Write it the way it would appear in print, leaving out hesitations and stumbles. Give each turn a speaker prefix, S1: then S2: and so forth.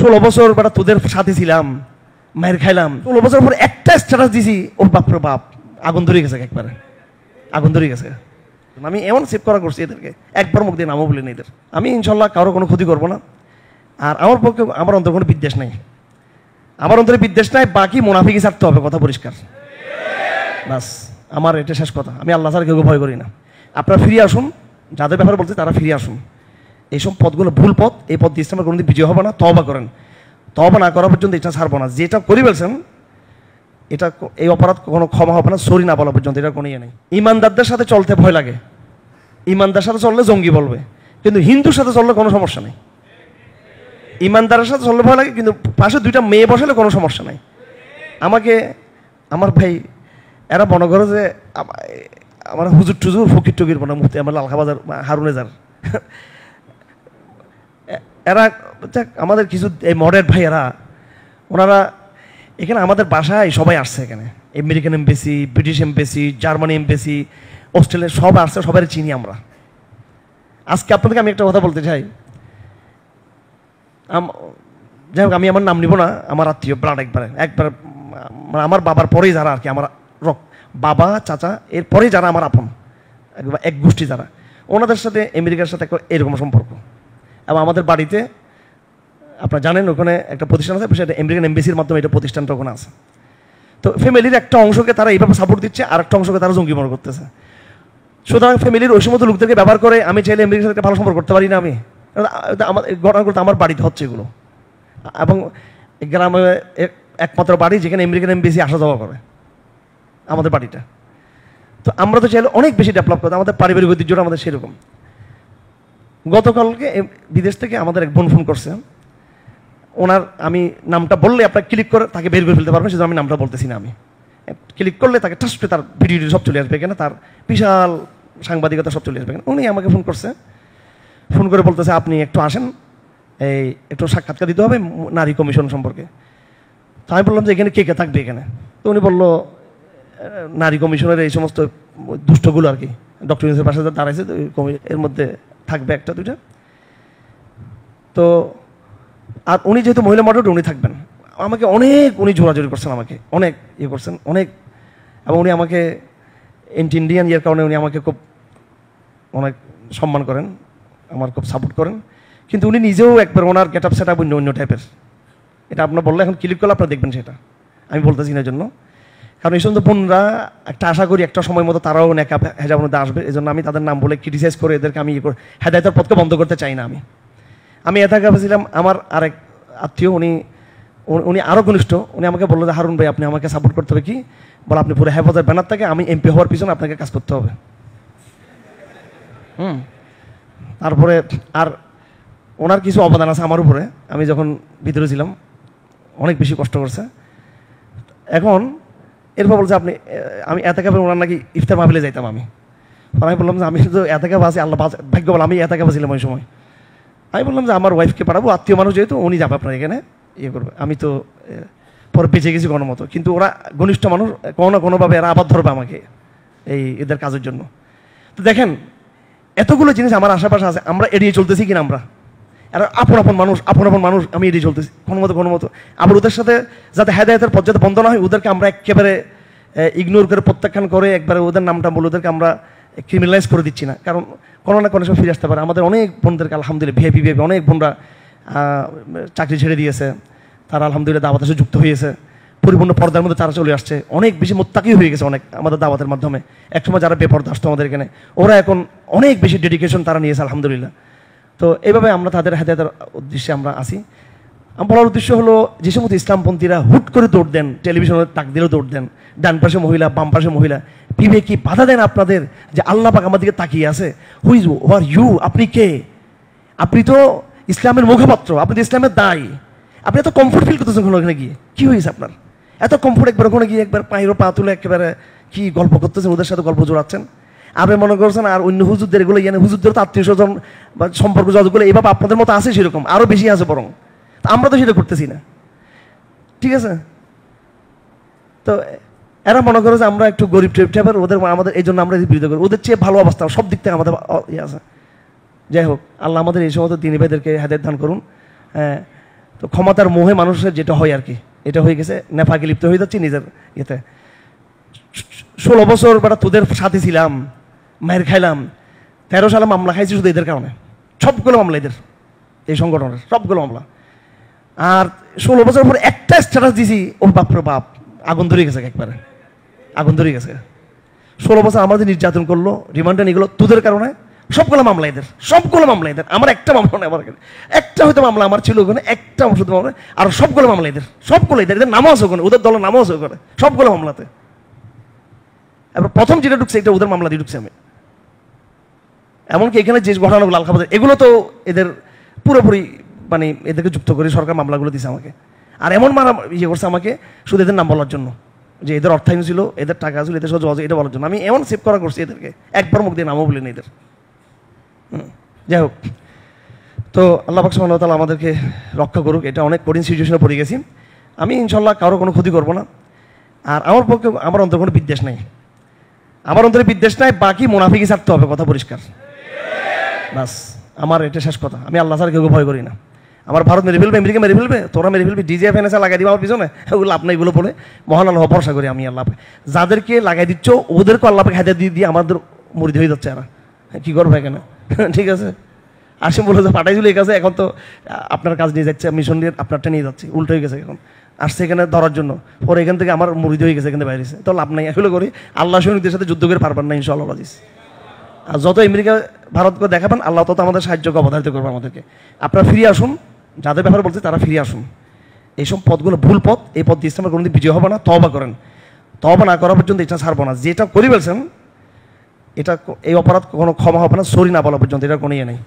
S1: 16 বছর বেটা তোদের সাথে ছিলাম, মায়ের খাইলাম, 16 বছর পর একটা স্ট্যাটাস দিছি, ওর বাপরে বাপ আগুন ধরে গেছে, একবারে আগুন ধরে গেছে। আমি এমন সেভ করা করছি এদেরকে, একবার মুখ দিয়ে নামও বলিনি এদের। আমি ইনশাল্লাহ কারো কোনো ক্ষতি করবো না। আর আমার পক্ষে আমার অন্তরে কোনো বিদ্বেষ নাই, আমার অন্তরে বিদ্বেষ নাই, বাকি মুনাফিকি ছাড়তে হবে, কথা পরিষ্কার, বাস আমার এটা শেষ কথা। আমি আল্লাহ ছাড়া কেউ ভয় করি না। আপনারা ফিরে আসুন, যাদের ব্যাপারে বলছি তারা ফিরে আসুন। এইসব পথগুলো ভুল পথ, এই পথ দিয়ে ইসলামের কোনোদিন বিজয় হবে না। তওবা করেন, তওবা না করা পর্যন্ত এটা ছাড়বো না। যেটা করে ফেলছেন এটা, এই অপরাধ কোনো ক্ষমা হবে না, সরি না বলা পর্যন্ত, এটা কোনো ইয়ে নেই। ইমানদারদের সাথে চলতে ভয় লাগে, ইমানদার সাথে চললে জঙ্গি বলবে, কিন্তু হিন্দুর সাথে চললে কোনো সমস্যা নেই। ইমানদারের সাথে চললে ভয় লাগে, কিন্তু পাশে 2টা মেয়ে বসালে কোনো সমস্যা নাই। আমাকে আমার ভাই এরা মনে করো যে আমার হুজুর টুজুর ফকির টুকির মনে মুফতি আমার লালখাবাজার হারুনেজার, এরা আমাদের কিছু এই মডার্ন ভাই, এরা ওনারা এখানে আমাদের বাসায় সবাই আসছে, এখানে American embassy, British embassy, Germany embassy, Australia সব আসছে, সবাই চিনি আমরা। আজকে আপনাদেরকে আমি একটা কথা বলতে চাই, যাই হোক আমি আমার নাম নিব না, আমার আত্মীয় ব্লাড একবার আমার বাবার পরেই যারা আর কি, আমার বাবা চাচা এর পরেই যারা আমার আপন এক গোষ্ঠী যারা, ওনাদের সাথে আমেরিকার সাথে এরকম সম্পর্ক। এবং আমাদের বাড়িতে আপনারা জানেন ওখানে একটা প্রতিষ্ঠান আছে, সেটা আমেরিকান এমবেসির মাধ্যমে এটা প্রতিষ্ঠানটা ওখানে আছে। তো ফ্যামিলির একটা অংশকে তারা এইভাবে সাপোর্ট দিচ্ছে, আর একটা অংশকে তারা জঙ্গি মনে করতেছে। সুতরাং ফ্যামিলির ওই সমস্ত লোকদেরকে ব্যবহার করে আমি চাইলে আমেরিকার সাথে ভালো সম্পর্ক করতে পারি না। আমি আমার ঘটনা করতে আমার বাড়িতে হচ্ছে এগুলো, এবং গ্রামে একমাত্র বাড়ি যেখানে আমেরিকান এমবেসি আসা যাওয়া করে আমাদের বাড়িটা। তো আমরা তো চাইলে অনেক বেশি ডেভেলপ করতে, আমাদের পারিবারিক ঐতিহ্যটা আমাদের সেরকম। গতকালকে বিদেশ থেকে আমাদের এক বোন ফোন করছে, ওনার আমি নামটা বললে আপনার ক্লিক করে তাকে বের করে ফেলতে পারবেন, সেজন্য আমি নামটা বলতেছি না। আমি ক্লিক করলে তাকে টাচ করে তার ভিডিও সব চলে আসবে এখানে, তার বিশাল সাংবাদিকতা সব চলে আসবে এখানে। উনি আমাকে ফোন করছে, ফোন করে বলতেছে আপনি একটু আসেন, এই একটু সাক্ষাৎকার দিতে হবে নারী কমিশন সম্পর্কে। তো আমি বললাম যে এখানে কে কে থাকবে এখানে? তো উনি বললো নারী কমিশনের এই সমস্ত দুষ্টগুলো আর কি, ডক্টর ইউনূসের পাশে দাঁড়াইছে, এর মধ্যে থাকবে 1-2টা। তো আর উনি যেহেতু মহিলা মডারেটর, উনি থাকবেন। আমাকে অনেক উনি জোরাজোরি করছেন, আমাকে অনেক ইয়ে করছেন অনেক, এবং উনি আমাকে এন্টি ইন্ডিয়ান ইয়ের কারণে উনি আমাকে খুব অনেক সম্মান করেন, আমার খুব সাপোর্ট করেন। কিন্তু উনি নিজেও একবার ওনার গেট আপ সেট আপ অন্য টাইপের, এটা আপনার বললে এখন ক্লিক করলে আপনারা দেখবেন সেটা, আমি বলতেছি না জন্য। কারণ এই সমস্ত বোনরা একটা আশা করি একটা সময় মতো তারাও নেকাব হেজাবের মধ্যে আসবে, এই জন্য আমি তাদের নাম বলে ক্রিটিসাইজ করে এদেরকে আমি হেদায়েতের পথকে বন্ধ করতে চাই না। আমি এতাকাবে ছিলাম, আমার আরেক আত্মীয় উনি আরও ঘনিষ্ঠ, উনি আমাকে বললো যে হারুন ভাই আপনি আমাকে সাপোর্ট করতে হবে। কি বলে, আপনি পুরো হেফাজতের ব্যানার থেকে আমি এমপি হওয়ার পিছনে আপনাকে কাজ করতে হবে। তারপরে আর ওনার কিছু অবদান আছে আমার উপরে, আমি যখন ভিতরে ছিলাম অনেক বেশি কষ্ট করছে। এখন এরপর বলছে আপনি, আমি এতাকাবে ওনার নাকি ইফতার মাহফিলে যাইতাম আমি বললাম যে আমি শুধু এতাকাবে আছি, আল্লাহ ভাগ্য বলে আমি এতাকাবে ছিলাম ওই সময়। আমি বললাম যে আমার ওয়াইফকে পাঠাবো, আত্মীয় মানুষ যেহেতু উনি যাবে আপনার এখানে ইয়ে করবে। আমি তো পরে বেঁচে গেছি কোনো মতো, কিন্তু ওরা ঘনিষ্ঠ মানুষ, কোনো না কোনোভাবে এরা আবার ধরবে আমাকে এই এদের কাজের জন্য। তো দেখেন এতগুলো জিনিস আমার আশেপাশে আছে, আমরা এড়িয়ে চলতেছি কিনা? আমরা এরা আপন আপন মানুষ আমি এড়িয়ে চলতেছি কোনো মতো। আবার ওদের সাথে যাতে হেদায়েতের পথ যাতে বন্ধ না হয়, ওদেরকে আমরা একেবারে ইগনোর করে প্রত্যাখ্যান করে একবারে ওদের নামটা বলে ওদেরকে আমরা ক্রিমিনালাইজ করে দিচ্ছি না, কারণ কোনো না কোনো সময় ফিরে আসতে পারে। আমাদের অনেক বোনদেরকে আলহামদুলিল্লাহ ভিআইপি অনেক বোনরা চাকরি ছেড়ে দিয়েছে, তারা আলহামদুলিল্লাহ দাওয়াতের সাথে যুক্ত হয়েছে, পরিপূর্ণ পর্দার মধ্যে তারা চলে আসছে, অনেক বেশি মোত্তাকি হয়ে গেছে অনেক আমাদের দাওয়াতের মাধ্যমে। একসময় যারা বেপর্দা আসতো আমাদের এখানে, ওরা এখন অনেক বেশি ডেডিকেশন তারা নিয়েছে আলহামদুলিল্লাহ। তো এইভাবে আমরা তাদের হেদায়েতের উদ্দেশ্যে আমরা আসি। বলার উদ্দেশ্য হলো, যে সমস্ত ইসলামপন্থীরা হুট করে দৌড় দেন, টেলিভিশনে তাক দিলেও দৌড় দেন, ডান পাশে মহিলা বাম পাশে মহিলা, বিবেকি বাধা দেন আপনাদের যে আল্লাহ পাক আমার দিকে তাকিয়ে আছে। Who is were you? আপনি কে? আপনি তো ইসলামের মুখপাত্র, আপনি তো ইসলামের দায়। আপনি এত কমফোর্ট ফিল করতেছেন ওখানে গিয়ে, কি হয়েছে আপনার এত কমফোর্ট? একবার ওখানে গিয়ে একবার পায়েরও পা তুলে একেবারে কি গল্প করতেছেন, ওদের সাথে গল্প জোড়াচ্ছেন। আপনি মনে করছেন আর অন্য হুজুরদের এগুলো ইয়ানে হুজুরদের তো আত্মীয় স্বজন বা সম্পর্ক যতগুলো এইভাবে আপনাদের মতো আছে, সেরকম আরও বেশি আছে বরং। আমরা তো সেটা করতেছি না, ঠিক আছে? তো এরা মনে করে যে আমরা একটু গরিব টাইপের, ওদের আমাদের এই জন্য আমরা বিরোধিতা করি। ওদের চেয়ে ভালো অবস্থা সব দিক থেকে আমাদের ইয়ে আছে। যাই হোক, আল্লাহ আমাদের এই সমস্ত দিনী ভাইদেরকে হেদায়েত দান করুন। হ্যাঁ, তো ক্ষমতার মোহে মানুষের যেটা হয় আর কি, এটা হয়ে গেছে, নেফাকে লিপ্ত হয়ে যাচ্ছে নিজের ইয়েতে। 16 বছর বেটা তোদের সাথে ছিলাম, মায়ের খাইলাম, 13 সালে মামলা খাইছি শুধু এদের কারণে, সবগুলো মামলা এদের, এই সংগঠনের সবগুলো মামলা। আর 16 বছর পর একটা স্ট্যাটাস দিছি, ও বাপরে বাপ, আগুন ধরে গেছে, একবারে আগুন ধরে গেছে। 16 বছর আমাদের নির্যাতন করলো, রিমান্ডে নিয়ে গেলো তোদের কারণে, সবগুলো মামলা এদের, সবগুলো মামলা এদের। আমার একটা মামলা নেই, আমার একটা হয়তো মামলা আমার ছিল ওখানে, একটা শুধু মামলা, আর সবগুলো মামলা এদের, সবগুলো এদের, এদের নামও আছে ওখানে, ওদের দলের নামও আছে ওখানে, সবগুলো মামলাতে। এবার প্রথম যেটা ঢুকছে এটা ওদের মামলা দিয়ে ঢুকছে আমি। এমনকি এখানে যে ঘটনাগুলো আলখাবাদের, এগুলো তো এদের পুরোপুরি মানে এদেরকে যুক্ত করে সরকার মামলাগুলো দিছে আমাকে। আর এমন ইয়ে করছে আমাকে শুধু এদের নাম বলার জন্য, যে এদের অর্থায়ন ছিল, এদের টাকা ছিল, এদের সহজ, এটা বলার জন্য আমি এমন সেভ করা করছি এদেরকে, একবার মুখ দিয়ে নামও বলিনি এদের। যাই হোক, তো আল্লাহ পাক সুবহানাহু ওয়া তাআলা আমাদেরকে রক্ষা করুক। এটা অনেক কঠিন সিচুয়েশনে পড়ে গেছি। আমি ইনশাল্লাহ কারো কোনো ক্ষতি করবো না। আর আমার পক্ষে আমার অন্তরে কোনো বিদ্বেষ নাই, আমার অন্তরে বিদ্বেষ নাই, বাকি মুনাফিকি ছাড়তে হবে, কথা পরিষ্কার, বাস আমার এটা শেষ কথা। আমি আল্লাহ ছাড়া কেউ ভয় করি না। আমার ভারত মেরে ফেলবে, আমেরিকা মেরে ফেলবে, তোরা মেরে ফেলবে, ডিজিএফ এনএসএ লাগাই দিবে আমার পিছনে, ওগুলো আপনার এগুলো বলে মহান আল্লাহ ভরসা করি আমি। আল্লাহ যাদেরকে লাগাই দিচ্ছ ওদেরকে আল্লাহ হাতে দিয়ে দিয়ে আমাদের মুরিদ হয়ে যাচ্ছে, এরা কী করবে কেন? ঠিক আছে, আসিম বলে যে পাঠাইছিল এই কাছে, এখন তো আপনার কাজ নিয়ে যাচ্ছে, মিশন নিয়ে আপনারটা নিয়ে যাচ্ছে, উল্টো হয়ে গেছে এখন, আসছে এখানে ধরার জন্য, পরে এখান থেকে আমার মুরিদ হয়ে গেছে, এখানে বাইরেছে, তো লাভ নাই। এগুলো করি আল্লাহ সৈনিকদের সাথে যুদ্ধ করে পারবেন না ইনশাআল্লাহ আজিজ। আর যত আমেরিকা ভারতকে দেখাবেন আল্লাহ তত আমাদের সাহায্যকে অবধারিত করবে আমাদেরকে। আপনারা ফিরে আসুন, যাদের ব্যাপারে বলছে তারা ফিরে আসুন। এইসব পথগুলো ভুল পথ, এই পথ দিয়ে ইসলামের কোনোদিন বিজয় হবে না। তওবা করেন, তওবা না করা পর্যন্ত এটা ছাড়বো না। যেটা করে ফেলছেন এটা, এই অপরাধ কোনো ক্ষমা হবে না, সরি না বলা পর্যন্ত, এটা কোনো ইয়ে নেই।